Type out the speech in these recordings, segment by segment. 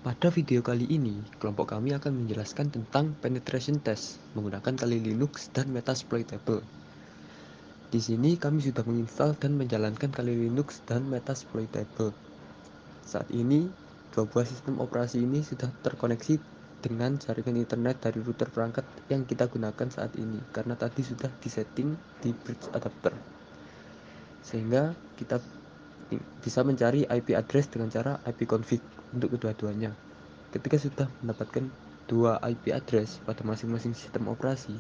Pada video kali ini, kelompok kami akan menjelaskan tentang penetration test menggunakan Kali Linux dan Metasploitable. Di sini kami sudah menginstal dan menjalankan Kali Linux dan Metasploitable. Saat ini, dua buah sistem operasi ini sudah terkoneksi dengan jaringan internet dari router perangkat yang kita gunakan saat ini, karena tadi sudah disetting di bridge adapter. Sehingga kita bisa mencari IP address dengan cara ipconfig untuk kedua-duanya. Ketika sudah mendapatkan dua IP address pada masing-masing sistem operasi,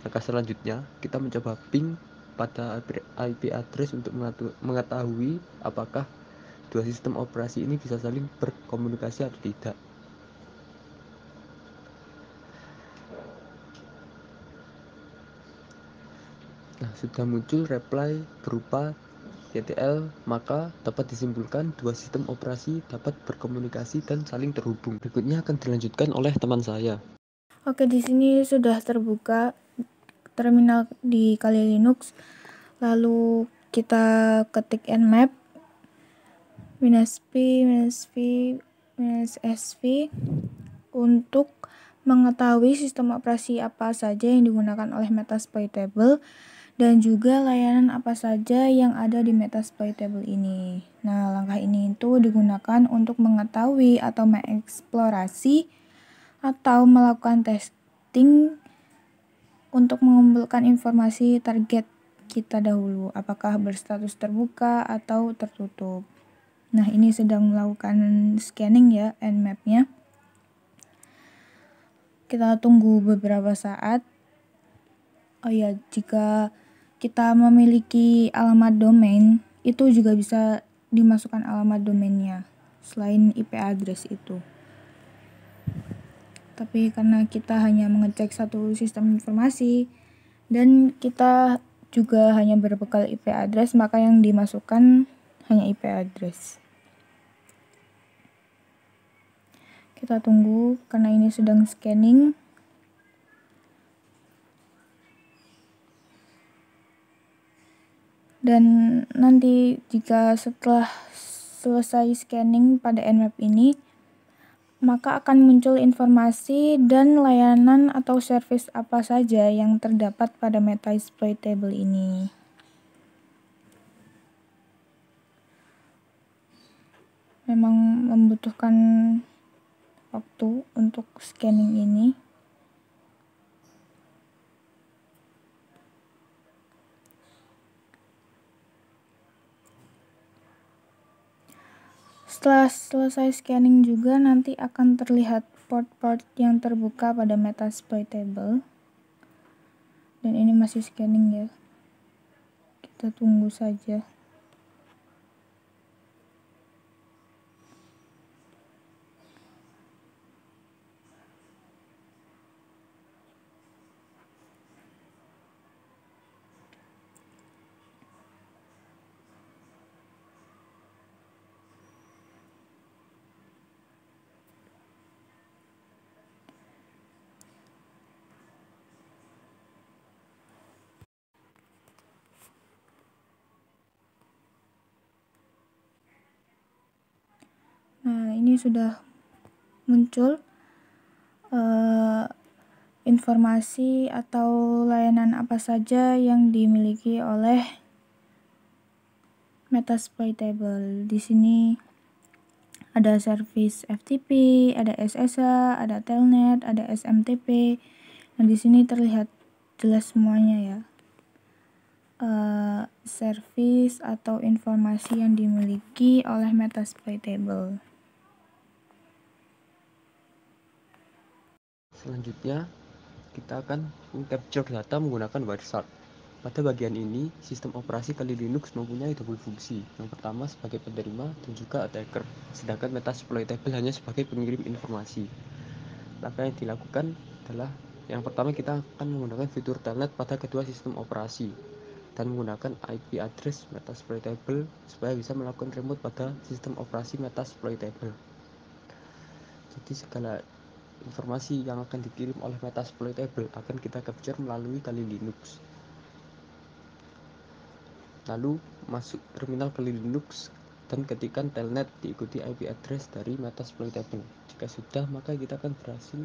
langkah selanjutnya kita mencoba ping pada IP address untuk mengetahui apakah dua sistem operasi ini bisa saling berkomunikasi atau tidak. Nah, sudah muncul reply berupa TTL, maka dapat disimpulkan dua sistem operasi dapat berkomunikasi dan saling terhubung. Berikutnya akan dilanjutkan oleh teman saya. Oke, di sini sudah terbuka terminal di Kali Linux. Lalu kita ketik nmap -p -sv untuk mengetahui sistem operasi apa saja yang digunakan oleh Metasploitable dan juga layanan apa saja yang ada di Metasploitable ini. Nah, langkah ini itu digunakan untuk mengetahui atau mengeksplorasi atau melakukan testing untuk mengumpulkan informasi target kita dahulu, apakah berstatus terbuka atau tertutup. Nah, ini sedang melakukan scanning ya, nmap-nya. Kita tunggu beberapa saat. Oh ya, jika kita memiliki alamat domain, itu juga bisa dimasukkan alamat domainnya selain IP address itu. Tapi karena kita hanya mengecek satu sistem informasi dan kita juga hanya berbekal IP address, maka yang dimasukkan hanya IP address. Kita tunggu karena ini sedang scanning. Dan nanti jika setelah selesai scanning pada nmap ini, maka akan muncul informasi dan layanan atau service apa saja yang terdapat pada Metasploitable ini. Memang membutuhkan waktu untuk scanning ini. Setelah selesai scanning juga nanti akan terlihat port-port yang terbuka pada Metasploitable. Dan ini masih scanning ya. Kita tunggu saja. Nah, ini sudah muncul informasi atau layanan apa saja yang dimiliki oleh Metasploitable. Di sini ada service FTP, ada SSH, ada Telnet, ada SMTP. Nah, di sini terlihat jelas semuanya ya. Service atau informasi yang dimiliki oleh Metasploitable. Selanjutnya, kita akan mengcapture data menggunakan Wireshark. Pada bagian ini, sistem operasi Kali Linux mempunyai double fungsi. Yang pertama sebagai penerima dan juga attacker, sedangkan Metasploitable hanya sebagai pengirim informasi. Langkah yang dilakukan adalah yang pertama kita akan menggunakan fitur telnet pada kedua sistem operasi dan menggunakan IP address Metasploitable supaya bisa melakukan remote pada sistem operasi Metasploitable. Jadi segala informasi yang akan dikirim oleh Metasploitable akan kita capture melalui Kali Linux. Lalu masuk terminal Kali Linux dan ketikkan telnet diikuti IP address dari metasploitable. Jika sudah, maka kita akan berhasil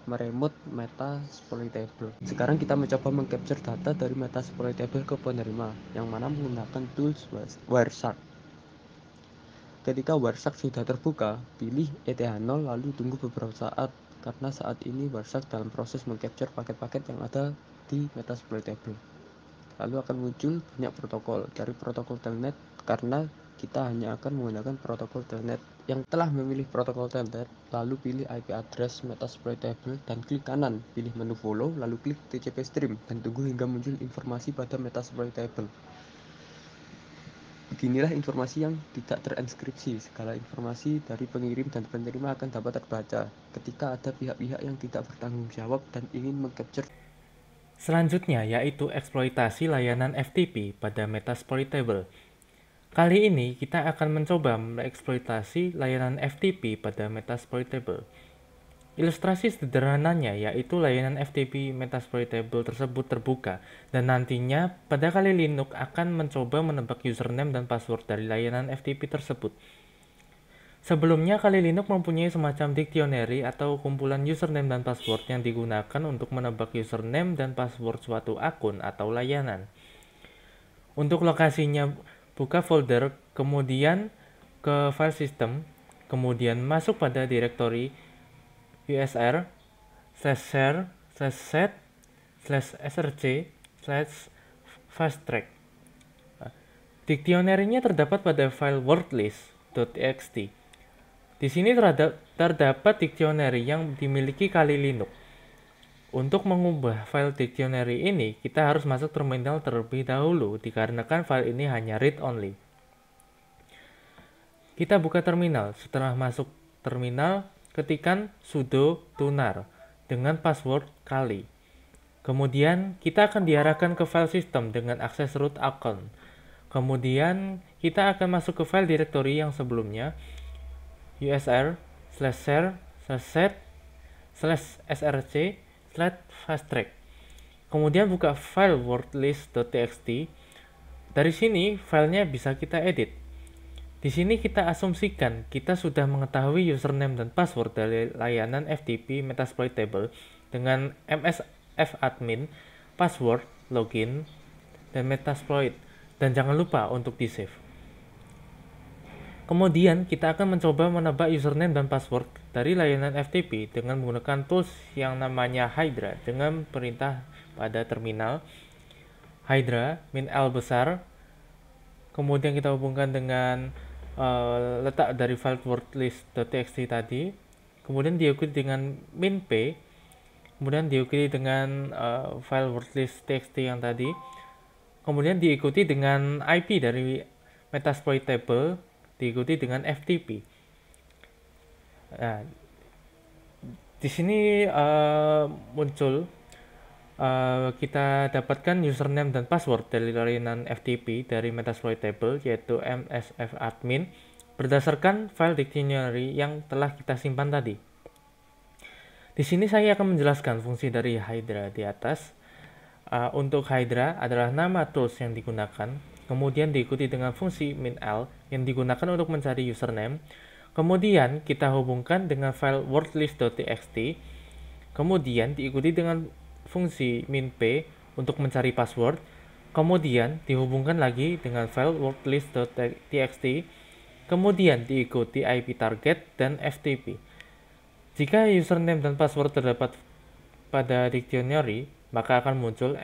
meremote metasploitable. Sekarang kita mencoba mengcapture data dari metasploitable ke penerima, yang mana menggunakan tools Wireshark. Ketika Wireshark sudah terbuka, pilih ETH0 lalu tunggu beberapa saat, karena saat ini Wireshark dalam proses mengcapture paket-paket yang ada di metasploitable. Lalu akan muncul banyak protokol dari protokol telnet, karena kita hanya akan menggunakan protokol telnet. Yang telah memilih protokol telnet, lalu pilih IP address metasploitable dan klik kanan, pilih menu follow, lalu klik TCP stream dan tunggu hingga muncul informasi pada metasploitable. Beginilah informasi yang tidak terenskripsi. Segala informasi dari pengirim dan penerima akan dapat terbaca ketika ada pihak-pihak yang tidak bertanggung jawab dan ingin mengcapture. Selanjutnya yaitu eksploitasi layanan FTP pada metasploitable. Kali ini kita akan mencoba mengeksploitasi layanan FTP pada metasploitable. Ilustrasi sederhananya yaitu layanan FTP metasploitable tersebut terbuka dan nantinya pada Kali Linux akan mencoba menebak username dan password dari layanan FTP tersebut. Sebelumnya, Kali Linux mempunyai semacam dictionary atau kumpulan username dan password yang digunakan untuk menebak username dan password suatu akun atau layanan. Untuk lokasinya, buka folder, kemudian ke file system, kemudian masuk pada direktori usr /share /set /src /fasttrack. Dictionary-nya terdapat pada file wordlist.txt. Di sini terdapat dictionary yang dimiliki Kali Linux. Untuk mengubah file dictionary ini, kita harus masuk terminal terlebih dahulu, dikarenakan file ini hanya read-only. Kita buka terminal. Setelah masuk terminal, ketikkan sudo tunar dengan password Kali. Kemudian, kita akan diarahkan ke file system dengan akses root account. Kemudian, kita akan masuk ke file directory yang sebelumnya, usr /share /set /src /fasttrack. Kemudian buka file wordlist.txt. Dari sini filenya bisa kita edit. Di sini kita asumsikan kita sudah mengetahui username dan password dari layanan FTP metasploitable dengan msfadmin, password, login, dan metasploit. Dan jangan lupa untuk di-save. Kemudian, kita akan mencoba menebak username dan password dari layanan FTP dengan menggunakan tools yang namanya Hydra dengan perintah pada terminal Hydra -l besar. Kemudian kita hubungkan dengan letak dari file wordlist.txt tadi. Kemudian diikuti dengan -p. Kemudian diikuti dengan file wordlist.txt yang tadi. Kemudian diikuti dengan IP dari metasploitable, diikuti dengan FTP. Nah, di sini muncul kita dapatkan username dan password dari layanan FTP dari metasploitable, yaitu msfadmin, berdasarkan file dictionary yang telah kita simpan tadi. Di sini saya akan menjelaskan fungsi dari Hydra di atas. Untuk Hydra adalah nama tools yang digunakan, kemudian diikuti dengan fungsi -l yang digunakan untuk mencari username. Kemudian kita hubungkan dengan file wordlist.txt, kemudian diikuti dengan fungsi -p untuk mencari password, kemudian dihubungkan lagi dengan file wordlist.txt, kemudian diikuti IP target dan FTP. Jika username dan password terdapat pada dictionary, maka akan muncul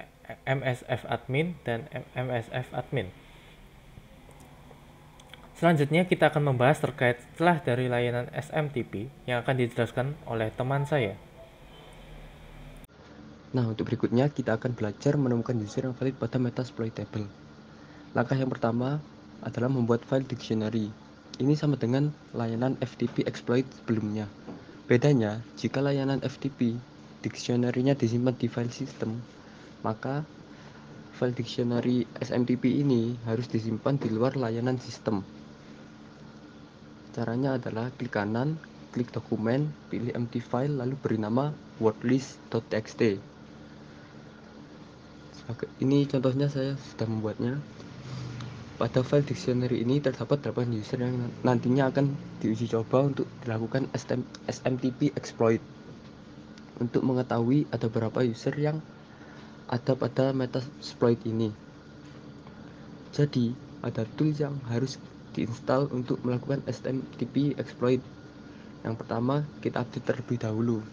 msfadmin dan msfadmin. Selanjutnya kita akan membahas terkait celah dari layanan SMTP yang akan dijelaskan oleh teman saya. Nah, untuk berikutnya kita akan belajar menemukan user yang valid pada metasploitable. Langkah yang pertama adalah membuat file dictionary. Ini sama dengan layanan FTP exploit sebelumnya. Bedanya, jika layanan FTP dictionary-nya disimpan di file system, maka file dictionary SMTP ini harus disimpan di luar layanan sistem. Caranya adalah klik kanan, klik dokumen, pilih empty file, lalu beri nama wordlist.txt. Ini contohnya saya sudah membuatnya. Pada file dictionary ini terdapat 8 user yang nantinya akan diuji coba untuk dilakukan SMTP exploit. Untuk mengetahui ada berapa user yang ada pada Metasploit ini, jadi ada tools yang harus diinstal untuk melakukan SMTP exploit. Yang pertama, kita update terlebih dahulu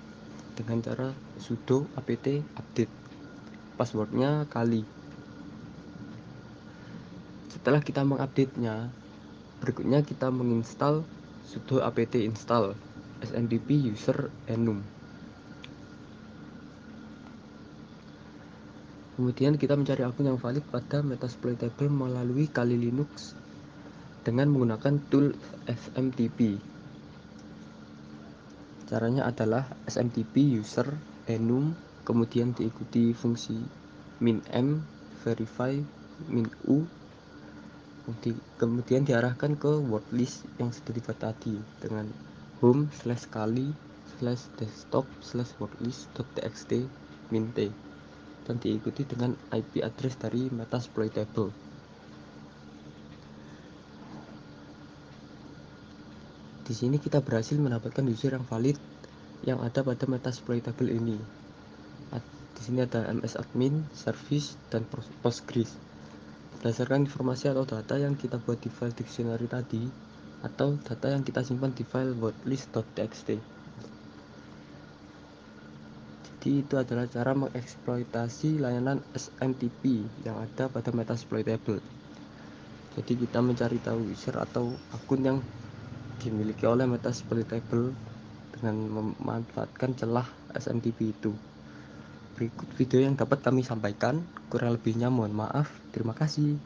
dengan cara sudo apt update, passwordnya kali. Setelah kita mengupdate-nya, berikutnya kita menginstal sudo apt install smtp user enum. Kemudian kita mencari akun yang valid pada Metasploitable melalui Kali Linux dengan menggunakan tool SMTP. Caranya adalah SMTP user enum, kemudian diikuti fungsi min-m, verify, min-u, kemudian diarahkan ke wordlist yang sudah dibuat tadi dengan home/kali/desktop/wordlist.txt min-t dan diikuti dengan IP address dari Metasploitable. Di sini kita berhasil mendapatkan user yang valid yang ada pada Metasploitable ini. Di sini ada msadmin, service, dan postgres. Berdasarkan informasi atau data yang kita buat di file dictionary tadi, atau data yang kita simpan di file wordlist.txt. Jadi itu adalah cara mengeksploitasi layanan SMTP yang ada pada Metasploitable. Jadi kita mencari tahu user atau akun yang dimiliki oleh Metasploitable dengan memanfaatkan celah SMTP itu. Berikut video yang dapat kami sampaikan, kurang lebihnya mohon maaf. Terima kasih.